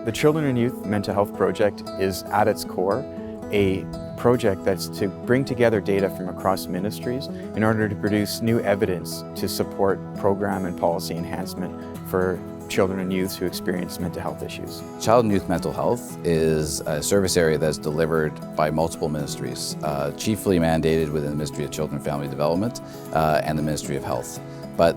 The Children and Youth Mental Health Project is at its core a project that's to bring together data from across ministries in order to produce new evidence to support program and policy enhancement for children and youths who experience mental health issues. Child and youth mental health is a service area that's delivered by multiple ministries, chiefly mandated within the Ministry of Children and Family Development and the Ministry of Health. But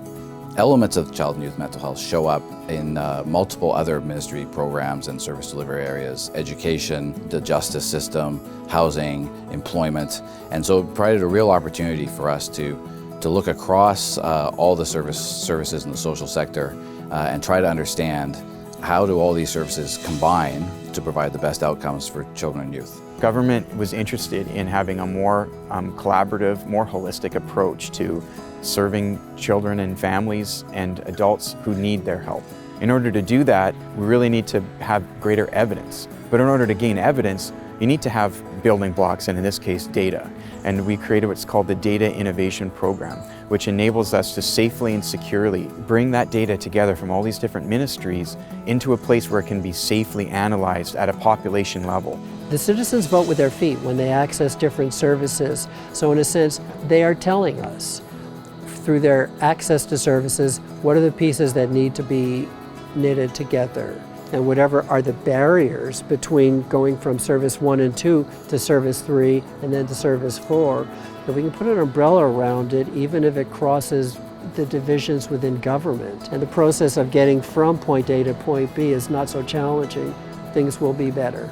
elements of child and youth mental health show up in multiple other ministry programs and service delivery areas: education, the justice system, housing, employment. And so it provided a real opportunity for us to look across all the services in the social sector and try to understand how do all these services combine to provide the best outcomes for children and youth. Government was interested in having a more collaborative, more holistic approach to serving children and families and adults who need their help. In order to do that, we really need to have greater evidence. But in order to gain evidence, you need to have building blocks, and in this case, data. And we created what's called the Data Innovation Program, which enables us to safely and securely bring that data together from all these different ministries into a place where it can be safely analyzed at a population level. The citizens vote with their feet when they access different services. So in a sense, they are telling us through their access to services, what are the pieces that need to be knitted together? And whatever are the barriers between going from service 1 and 2 to service 3 and then to service 4, that we can put an umbrella around it even if it crosses the divisions within government. And the process of getting from point A to point B is not so challenging. Things will be better.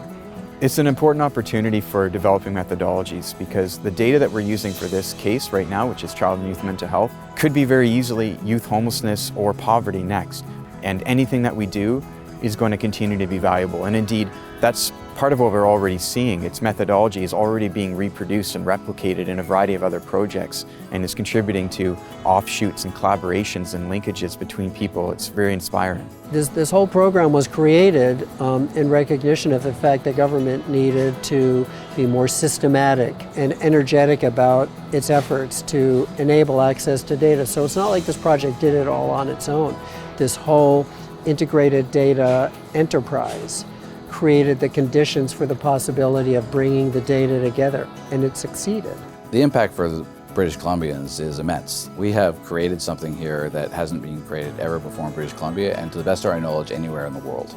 It's an important opportunity for developing methodologies because the data that we're using for this case right now, which is child and youth mental health, could be very easily youth homelessness or poverty next. And anything that we do is going to continue to be valuable. And indeed, that's part of what we're already seeing. Its methodology is already being reproduced and replicated in a variety of other projects and is contributing to offshoots and collaborations and linkages between people. It's very inspiring. This whole program was created in recognition of the fact that government needed to be more systematic and energetic about its efforts to enable access to data. So it's not like this project did it all on its own. This whole integrated data enterprise created the conditions for the possibility of bringing the data together, and it succeeded. The impact for the British Columbians is immense. We have created something here that hasn't been created ever before in British Columbia, and to the best of our knowledge, anywhere in the world.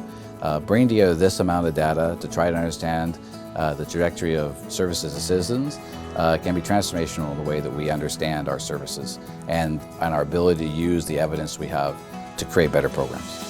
Bringing together this amount of data to try to understand the trajectory of services to citizens can be transformational in the way that we understand our services and our ability to use the evidence we have to create better programs.